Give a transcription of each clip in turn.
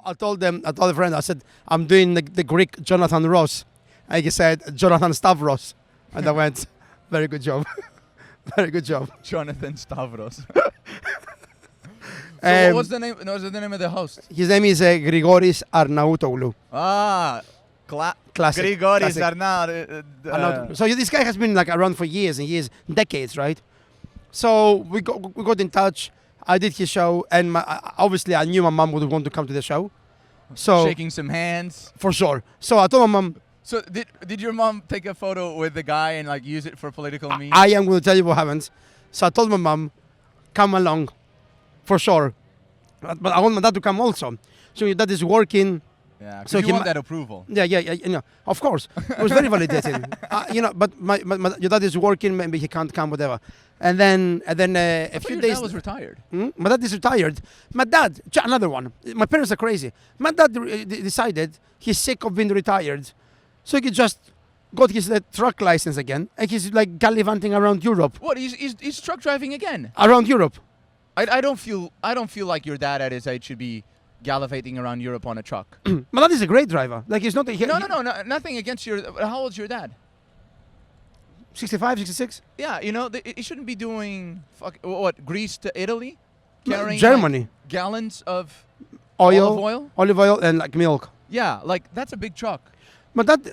I told the friend, I said, I'm doing the Greek Jonathan Ross. And he said, Jonathan Stavros. And I went, very good job. Very good job. Jonathan Stavros. So what's the name? No, what's the name of the host? His name is Grigoris Arnautoglou. Classic. Grigoris Arnautoglou. So this guy has been like around for years and years, decades, right? So we got in touch. I did his show, and obviously I knew my mom would want to come to the show. So shaking some hands. For sure. So I told my mom. So did your mom take a photo with the guy and like use it for political means? I am going to tell you what happened. So I told my mom, come along, for sure. But I want my dad to come also. So your dad is working. Yeah, so you want that approval. Yeah, of course. It was very validating. But your dad is working, maybe he can't come, whatever. And then a few days. Your dad was retired. My dad is retired. My dad, another one. My parents are crazy. My dad decided he's sick of being retired. So he just got his truck license again, and he's like gallivanting around Europe. What? He's truck driving again? Around Europe. I don't feel like your dad at his age should be gallivanting around Europe on a truck. My dad is a great driver. Like he's not. No, nothing against your. How old's your dad? 65, 66. Yeah, he shouldn't be doing Greece to Italy, carrying Germany like gallons of olive oil, and like milk. Yeah, like that's a big truck. My dad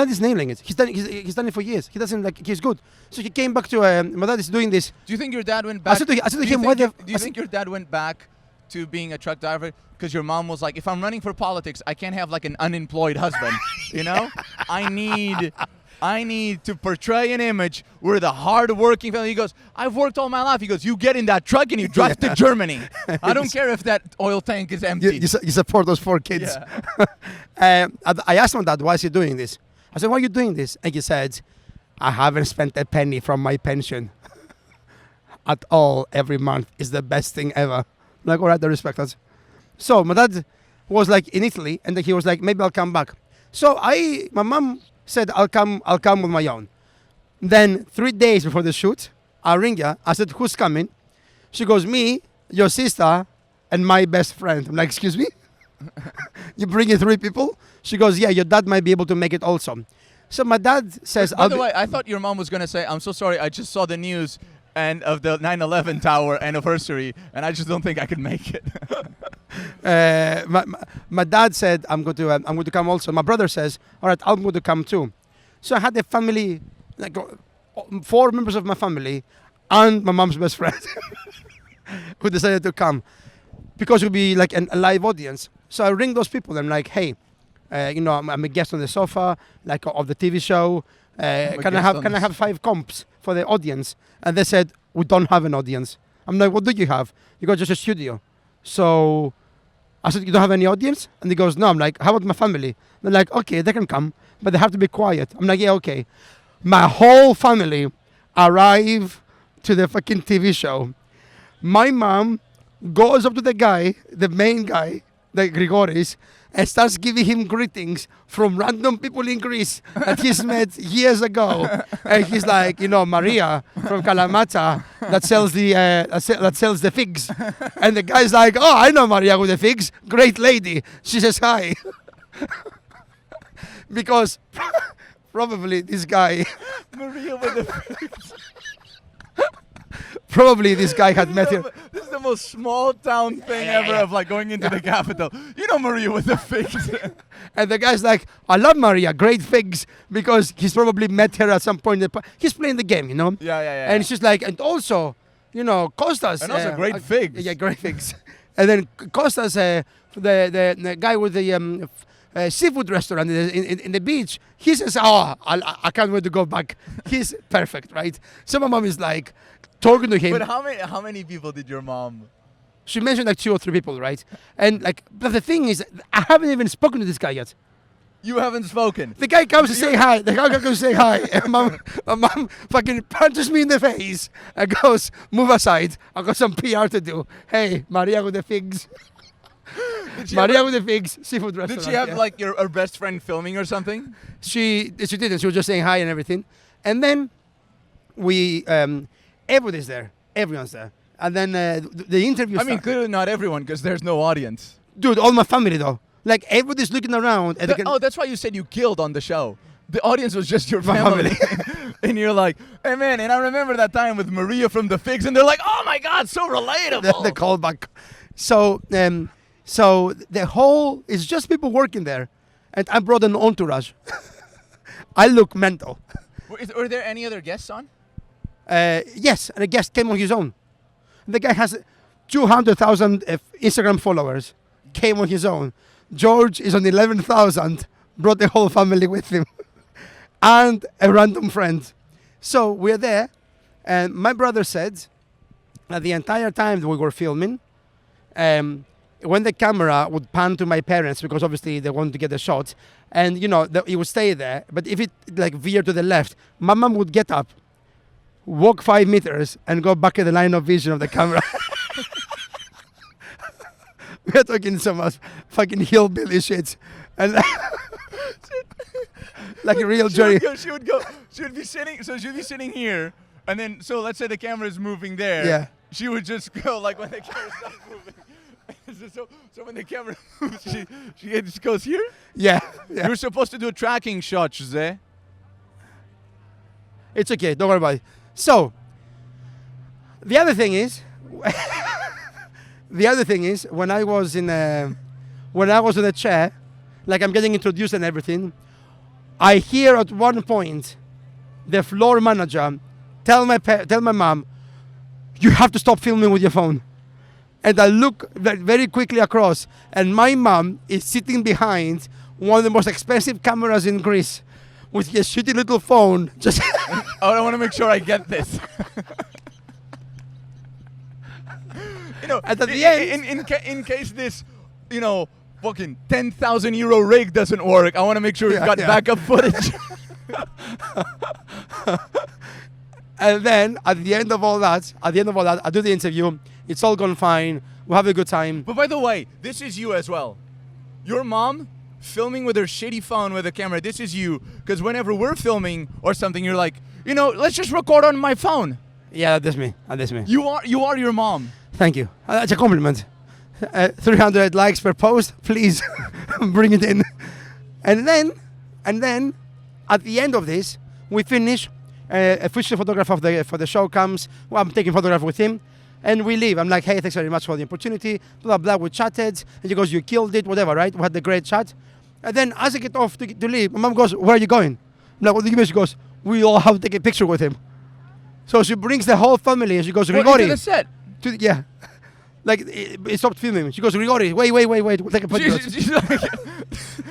is nailing it. He's done it for years. He doesn't he's good. So he came back to. My dad is doing this. Do you think your dad went back? I said to him, why do you think your dad went back to being a truck driver because your mom was like, if I'm running for politics, I can't have like an unemployed husband. I need to portray an image where the hard-working family. He goes, I've worked all my life. He goes, you get in that truck and you drive to Germany. I don't care if that oil tank is empty. You support those 4 kids. Yeah. I asked my dad, why is he doing this? I said, why are you doing this? And he said, I haven't spent a penny from my pension at all every month. It's the best thing ever. I'm like, all right, I respect that. So my dad was like in Italy, and then he was like, maybe I'll come back. So my mom said, I'll come with my own. Then 3 days before the shoot, I ring her. I said, who's coming? She goes, me, your sister, and my best friend. I'm like, excuse me? You bringing 3 people? She goes, yeah, your dad might be able to make it also. So my dad says... By the way, I thought your mom was going to say, I'm so sorry, I just saw the news and of the 9/11 tower anniversary, and I just don't think I could make it. My dad said, I'm going to come also. My brother says, all right, I'm going to come too. So I had a family, like 4 members of my family and my mom's best friend who decided to come because it would be like a live audience. So I ring those people. I'm like, hey, I'm a guest on the sofa, like of the TV show. Can I have 5 comps for the audience? And they said, we don't have an audience. I'm like, what do you have? You got just a studio. So I said, you don't have any audience? And he goes, no. I'm like, how about my family? They're like, okay, they can come, but they have to be quiet. I'm like, yeah, okay. My whole family arrive to the fucking TV show. My mom goes up to the guy, the main guy, the Grigoris, and starts giving him greetings from random people in Greece that he's met years ago. And he's like, Maria from Kalamata that sells the figs. And the guy's like, oh, I know Maria with the figs. Great lady. She says hi. Because probably this guy... Maria with the figs. Probably this guy had met her. This is the most small town thing ever of like going into the capital. You know Maria with the figs. And the guy's like, I love Maria, great figs, because he's probably met her at some point. He's playing the game, Yeah. And she's like, and also, Costas. And also great figs. Yeah, great figs. And then Costas, the guy with the seafood restaurant in the beach, he says, oh, I can't wait to go back. He's perfect, right? So my mom is like, talking to him. But how many people did your mom? She mentioned like 2 or 3 people, right? And but the thing is, I haven't even spoken to this guy yet. You haven't spoken. The guy comes to say hi. And my mom fucking punches me in the face and goes, move aside. I got some PR to do. Hey, Maria with the figs. Maria with the figs, seafood restaurant. Did she have like her best friend filming or something? She didn't. She was just saying hi and everything. And then we... everybody's there. Everyone's there. And then the interview started. Clearly not everyone, because there's no audience. Dude, all my family though. Like everybody's looking around. And That's why you said you killed on the show. The audience was just your My family. And you're like, hey man, and I remember that time with Maria from the Figs, and they're like, oh my God, so relatable. the callback. So, so the whole is just people working there, and I brought an entourage. I look mental. Were there any other guests on? Yes, and a guest came on his own. The guy has 200,000 Instagram followers. Came on his own. George is on 11,000. Brought the whole family with him, and a random friend. So we're there, and my brother said that the entire time that we were filming, when the camera would pan to my parents, because obviously they wanted to get the shot, and it would stay there. But if it like veered to the left, my mom would get up, walk 5 meters, and go back in the line of vision of the camera. We're talking so much fucking hillbilly shit, and like a real jury. She would be sitting. So she'd be sitting here, and then let's say the camera is moving there. Yeah. She would just go like when the camera stops moving. so when the camera moves, she just goes here. Yeah. You're supposed to do a tracking shot, Jose. It's okay. Don't worry about it. So the other thing is, when I was in a chair, like I'm getting introduced and everything, I hear at one point the floor manager tell my mom, you have to stop filming with your phone. And I look very quickly across, and my mom is sitting behind one of the most expensive cameras in Greece with a shitty little phone. Just I want to make sure I get this. at the end, in case this, fucking 10,000 euro rig doesn't work, I want to make sure we've got backup footage. And then at the end of all that, I do the interview. It's all gone fine. We have a good time. But by the way, this is you as well. Your mom filming with her shitty phone with a camera. This is you, because whenever we're filming or something, you're like, let's just record on my phone. Yeah, that's me. That's me. You are your mom. Thank you. That's a compliment. 300 likes per post, please bring it in. And then at the end of this, we finish. A official photographer for the show comes. Well, I'm taking photograph with him, and we leave. I'm like, hey, thanks very much for the opportunity. Blah blah. We chatted, and he goes, you killed it, whatever, right? We had a great chat. And then as I get off to leave, my mom goes, where are you going? I'm like, what do you mean? She goes, we all have to take a picture with him. So she brings the whole family, and she goes, Grigori. To the set. Yeah. Like, it stopped filming. She goes, Grigori, wait, we'll take a picture.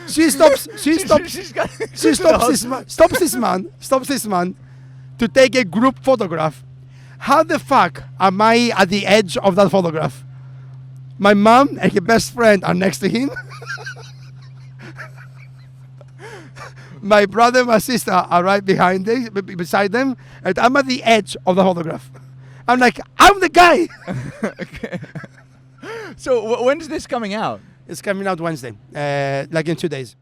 She stops this man to take a group photograph. How the fuck am I at the edge of that photograph? My mom and her best friend are next to him. My brother and my sister are right beside them, and I'm at the edge of the photograph. I'm like, I'm the guy. Okay. So when's this coming out? It's coming out Wednesday, like in 2 days.